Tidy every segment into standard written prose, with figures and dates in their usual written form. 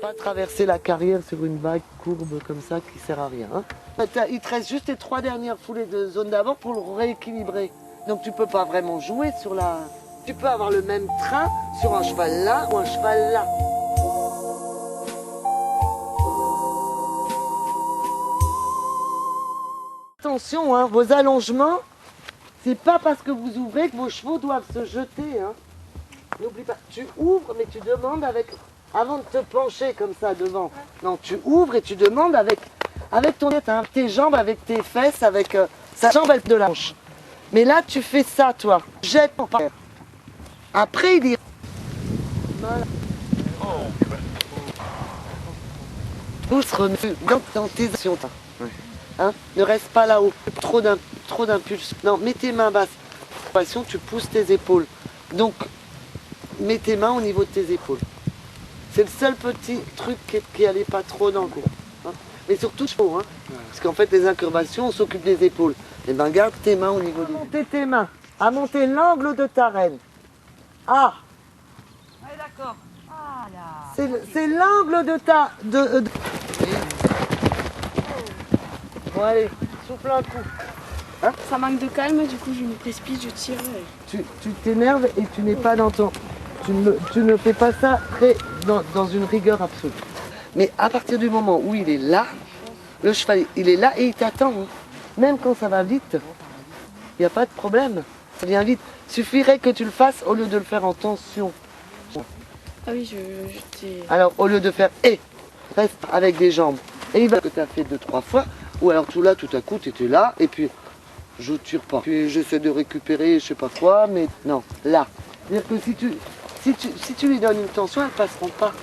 pas traverser la carrière sur une vague courbe comme ça qui sert à rien. Hein. Il te reste juste les 3 dernières foulées de zone d'avant pour le rééquilibrer. Donc tu peux pas vraiment jouer sur la... Tu peux avoir le même train sur un cheval là ou un cheval là. Attention, hein, vos allongements, c'est pas parce que vous ouvrez que vos chevaux doivent se jeter. Hein. N'oublie pas, tu ouvres mais tu demandes avec... Avant de te pencher comme ça devant, non, tu ouvres et tu demandes avec ton tête, hein, tes jambes, avec tes fesses, avec sa jambe de la hanche. Mais là, tu fais ça, toi. Jette pour pas. Après, il dit... Voilà. Pousse, remue dans tes actions. Hein, ne reste pas là-haut. Trop d'impulsion. Non, mets tes mains basses. Tu pousses tes épaules. Donc, mets tes mains au niveau de tes épaules. C'est le seul petit truc qui n'allait pas trop dans le cours. Hein. Mais surtout, hein, parce qu'en fait, les incurvations, on s'occupe des épaules. Et bien, garde tes mains au niveau des... Monter tes mains, à monter l'angle de ta reine. Ah. Ouais, d'accord. Ah là. C'est l'angle de ta... Bon, allez, souffle un coup. Hein, ça manque de calme, du coup, je me précipite, je tire. Tu t'énerves et tu n'es pas dans ton... Tu ne fais pas ça dans une rigueur absolue. Mais à partir du moment où il est là, le cheval, il est là et il t'attend. Hein. Même quand ça va vite, il n'y a pas de problème. Ça vient vite. Suffirait que tu le fasses au lieu de le faire en tension. Ah oui, alors, au lieu de faire « et », reste avec des jambes. Et il va que tu as fait 2-3 fois. Ou alors tout à coup, tu étais là et puis je tire pas. Puis j'essaie de récupérer je sais pas quoi, mais non, là. C'est-à-dire que si tu lui donnes une tension, elles ne passeront pas.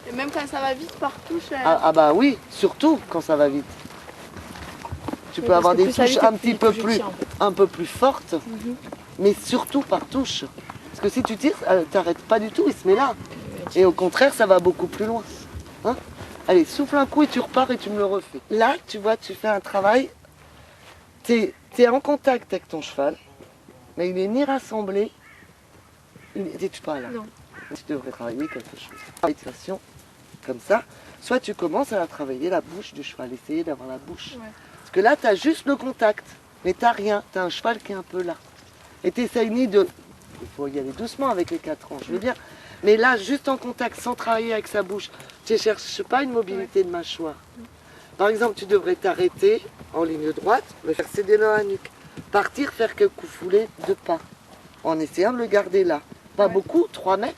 Et même quand ça va vite par touche... Ah bah oui, surtout quand ça va vite. Tu peux avoir des touches un petit peu plus, un peu plus fortes, mais surtout par touche. Parce que si tu tires, t'arrêtes pas du tout, il se met là. Et au contraire, ça va beaucoup plus loin. Hein, allez, souffle un coup et tu repars et tu me le refais. Là, tu vois, tu fais un travail, t'es en contact avec ton cheval, mais il n'est ni rassemblé, tu pas là. Non. Tu devrais travailler quelque chose. Méditation, comme ça. Soit tu commences à travailler la bouche du cheval, essayer d'avoir la bouche. Ouais. Parce que là, tu as juste le contact, mais tu n'as rien. Tu as un cheval qui est un peu là. Et tu essayes ni de... Il faut y aller doucement avec les 4 ans, je veux bien. Mais là, juste en contact, sans travailler avec sa bouche, tu ne cherches pas une mobilité de mâchoire. Par exemple, tu devrais t'arrêter en ligne droite, me faire céder dans la nuque. Partir, faire quelques coups foulés de pas. En essayant de le garder là. Pas beaucoup, 3 mètres,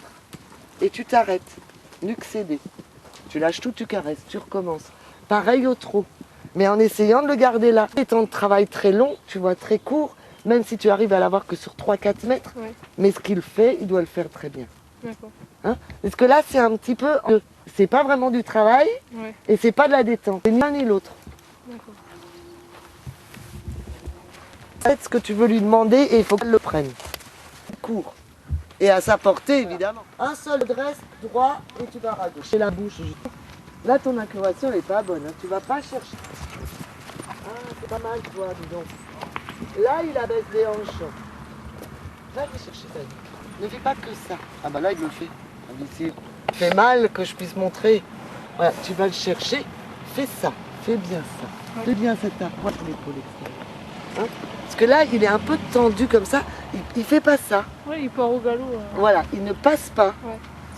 et tu t'arrêtes, nuque cédée. Tu lâches tout, tu caresses, tu recommences. Pareil au trot, mais en essayant de le garder là. Les temps de travail très long, tu vois, très court, même si tu arrives à l'avoir que sur 3-4 mètres, mais ce qu'il fait, il doit le faire très bien. D'accord. Hein, parce que là, c'est un petit peu... C'est pas vraiment du travail, et c'est pas de la détente. C'est ni l'un ni l'autre. D'accord. Faites ce que tu veux lui demander, et il faut qu'elle le prenne. Court. Et à sa portée, évidemment. Un seul dresse droit et tu vas à gauche. C'est la bouche. Là, ton incurvation n'est pas bonne. Hein. Tu vas pas chercher. Ah, c'est pas mal, toi, dis donc. Là, il abaisse les hanches. Va aller chercher ta vie. Ne fais pas que ça. Ah bah là, il le fait. Ici, fait mal que je puisse montrer. Voilà, tu vas le chercher. Fais ça. Fais bien ça. Fais bien cette approche de l'épaule extérieure. Hein, parce que là, il est un peu tendu comme ça. Il fait pas ça. Oui, il part au galop. Voilà, il ne passe pas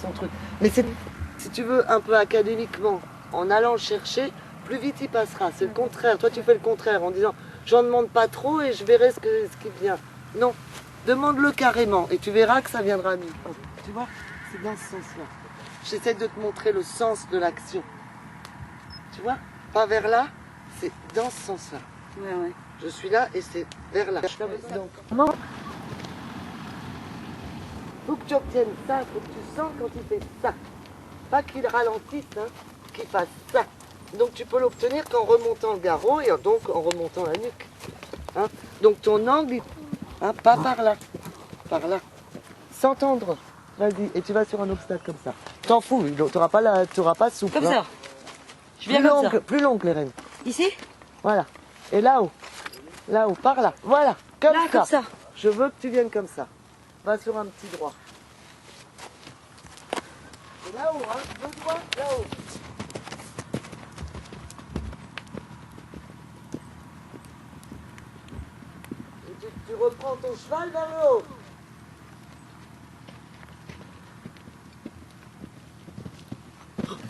son truc. Mais si tu veux, un peu académiquement, en allant le chercher, plus vite il passera. C'est le contraire. Toi, tu fais le contraire en disant j'en demande pas trop et je verrai ce qui vient. Non, demande-le carrément et tu verras que ça viendra mieux. Tu vois, c'est dans ce sens-là. J'essaie de te montrer le sens de l'action. Tu vois, pas vers là, c'est dans ce sens-là. Ouais. Je suis là et c'est vers là. Donc, non. Faut que tu obtiennes ça, faut que tu sens quand il fait ça. Pas qu'il ralentisse, hein, qu'il fasse ça. Donc tu peux l'obtenir qu'en remontant le garrot et donc en remontant la nuque. Hein. Donc ton angle, hein, pas par là, par là. Sans tendre. Vas-y, et tu vas sur un obstacle comme ça. T'en fous, tu n'auras pas souple. Comme ça. Hein. Je viens comme ça. Plus longue les rênes. Ici? Voilà. Et là-haut, par là. Voilà, comme là, ça. Comme ça. Je veux que tu viennes comme ça. Va sur un petit droit. Là-haut, hein, 2 doigts, là-haut. Et tu reprends ton cheval vers le haut.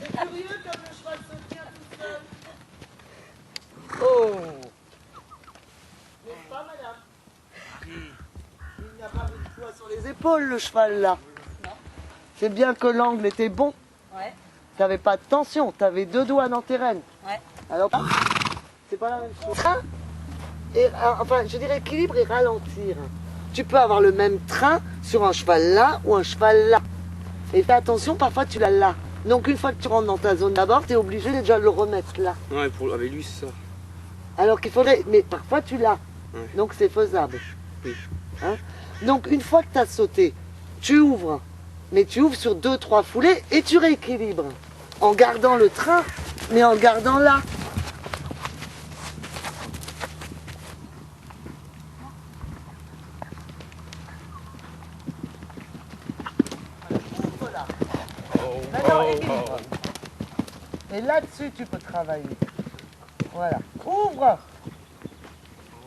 C'est curieux comme le cheval se tient tout seul. Oh! N'est-ce pas, madame? Il n'a pas de poids sur les épaules, le cheval, là. C'est bien que l'angle était bon. Ouais. T'avais pas de tension, t'avais 2 doigts dans tes rênes. Ouais. Alors, c'est pas la même chose. Train et, enfin, je dirais équilibre et ralentir. Tu peux avoir le même train sur un cheval là ou un cheval là. Et fais attention, parfois tu l'as là. Donc une fois que tu rentres dans ta zone d'abord, tu es obligé de déjà le remettre là. Ouais, avec lui, c'est ça. Alors qu'il faudrait... Mais parfois tu l'as. Ouais. Donc c'est faisable. Oui. Hein? Donc une fois que tu as sauté, tu ouvres. Mais tu ouvres sur 2-3 foulées et tu rééquilibres. En gardant le train, mais en gardant là. Voilà. Maintenant, équilibre. Et là-dessus, tu peux travailler. Voilà. Ouvre.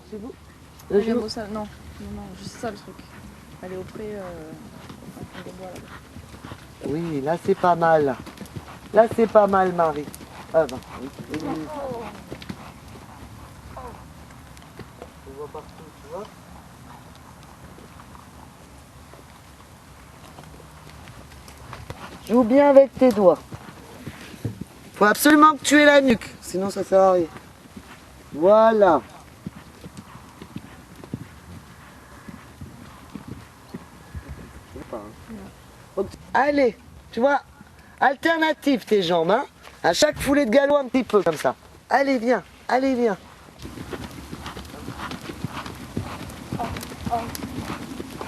C'est vous Le genou, ça, non, juste ça le truc. Aller au pré, au fond des bois, là. Oui, là c'est pas mal. Là c'est pas mal, Marie. Ah ben, oui. Tu vois partout, tu vois. Joue bien avec tes doigts. Faut absolument que tu aies la nuque, sinon ça sert à rien. Voilà. Allez, tu vois, alternative tes jambes, hein. À chaque foulée de galop un petit peu comme ça. Allez, viens, allez, viens.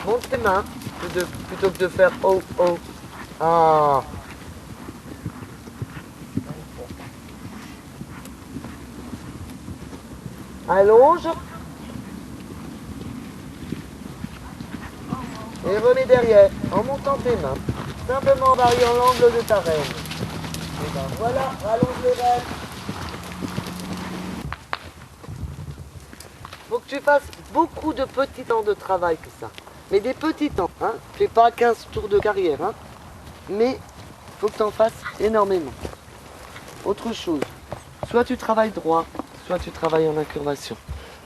Monte tes mains plutôt que de faire oh, oh. Ah. Allonge. Et remets derrière, en montant tes mains. Simplement en variant l'angle de ta reine. Et ben voilà, rallonge les rênes. Faut que tu fasses beaucoup de petits temps de travail que ça. Mais des petits temps, hein. Fais pas 15 tours de carrière, hein. Mais faut que tu en fasses énormément. Autre chose, soit tu travailles droit, soit tu travailles en incurvation.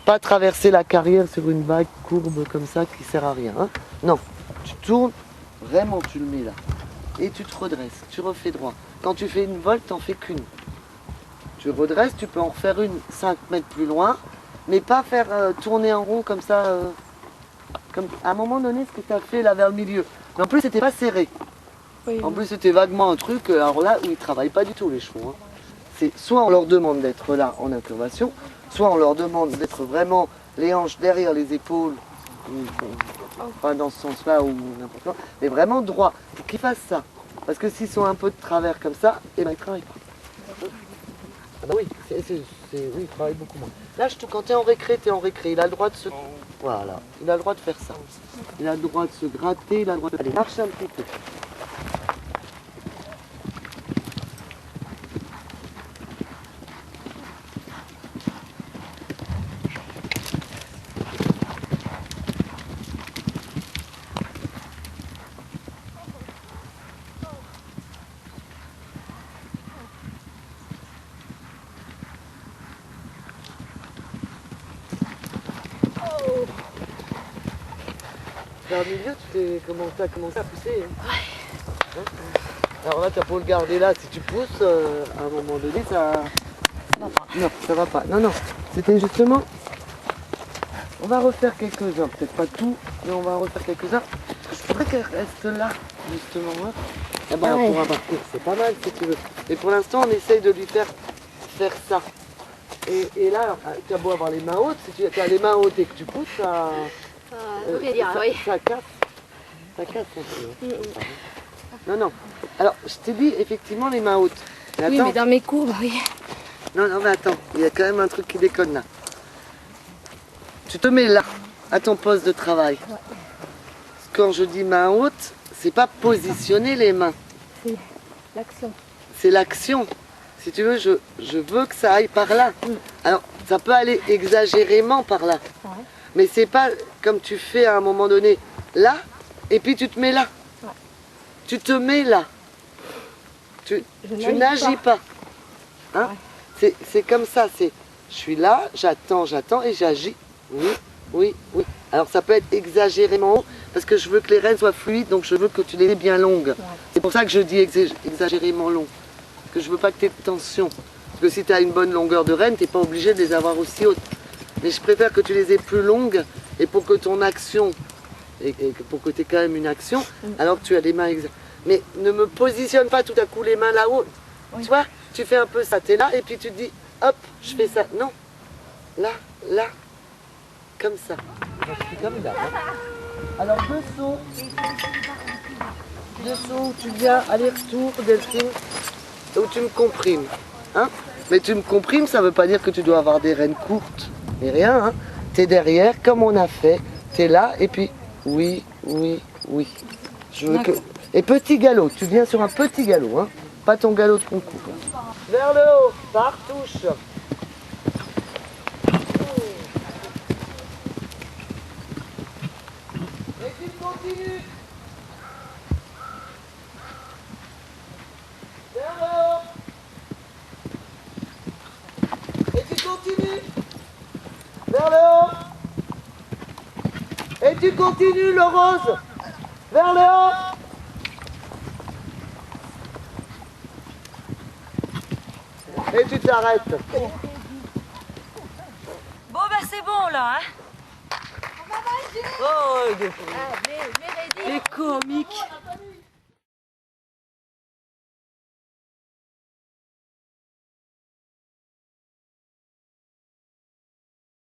Pas traverser la carrière sur une vague courbe comme ça qui sert à rien, hein. Non, tu tournes, vraiment tu le mets là. Et tu te redresses, tu refais droit. Quand tu fais une volte, t'en fais qu'une. Tu redresses, tu peux en faire une 5 mètres plus loin, mais pas faire tourner en rond comme ça. Comme à un moment donné, ce que tu as fait là vers le milieu. Mais en plus, c'était pas serré. Oui, En plus, c'était vaguement un truc, alors là, où ils ne travaillent pas du tout les chevaux. Hein. C'est soit on leur demande d'être là en incurvation, soit on leur demande d'être vraiment les hanches derrière les épaules, pas dans ce sens-là ou n'importe quoi, mais vraiment droit, pour qu'ils fassent ça. Parce que s'ils sont un peu de travers comme ça, eh ben, ils ne travaillent pas. Ah bah oui, oui, ils travaillent beaucoup moins. Là, quand tu es en récré, tu es en récré. Il a le droit de se... Voilà, il a le droit de faire ça. Il a le droit de se gratter, il a le droit de... Allez, marche un petit peu. Vers le milieu, tu as commencé à pousser. Hein. Ouais. Alors là, tu as pour le garder là. Si tu pousses, à un moment donné, ça... Non, ça va pas. Non, non. C'était justement... On va refaire quelques-uns. Peut-être pas tout, mais on va en refaire quelques-uns. Je voudrais qu'elle reste là, justement. Hein. Eh ben, on pourra partir. C'est pas mal, si tu veux. Et pour l'instant, on essaye de lui faire ça. Et là, alors, tu as beau avoir les mains hautes. Si tu as les mains hautes et que tu pousses, ça... ça casse. Ça casse un peu. Non, non. Alors, je t'ai dit effectivement les mains hautes. Mais oui, attends. mais dans mes courbes, oui. Non, non, mais attends. Il y a quand même un truc qui déconne là. Tu te mets là, à ton poste de travail. Ouais. Quand je dis main haute, c'est pas positionner les mains. L'action. C'est l'action. Si tu veux, je veux que ça aille par là. Alors, ça peut aller exagérément par là. Ouais. Mais c'est pas comme tu fais à un moment donné là, et puis tu te mets là. Ouais. Tu te mets là. Tu n'agis pas. Hein? Ouais. C'est comme ça. Je suis là, j'attends, et j'agis. Oui, oui, oui. Alors ça peut être exagérément haut, parce que je veux que les rênes soient fluides, donc je veux que tu les aies bien longues. Ouais. C'est pour ça que je dis exagérément long. Parce que je veux pas que tu aies de tension. Parce que si tu as une bonne longueur de rênes, tu n'es pas obligé de les avoir aussi hautes. Mais je préfère que tu les aies plus longues, et pour que ton action, et pour que tu aies quand même une action, alors que tu as les mains mais ne me positionne pas tout à coup les mains là-haut. Oui. Tu vois, tu fais un peu ça, tu es là, et puis tu te dis, hop, je fais ça. Non, là, là, comme ça. Je suis comme là. Hein. Alors deux sauts où tu viens, aller-retour, Delphine, où tu me comprimes. Hein? Mais tu me comprimes, ça ne veut pas dire que tu dois avoir des rênes courtes, et rien. Hein? Tu es derrière, comme on a fait, tu es là, et puis, oui, oui, oui. Je veux que... Et petit galop, tu viens sur un petit galop, hein? Pas ton galop de concours. Hein. Vers le haut, par touche. Et tu continues. Vers le haut. Et tu continues. Vers le haut. Et tu continues, le rose. Vers le haut. Et tu t'arrêtes. Bon, ben c'est bon là, hein. On va manger. Oh, il est comique.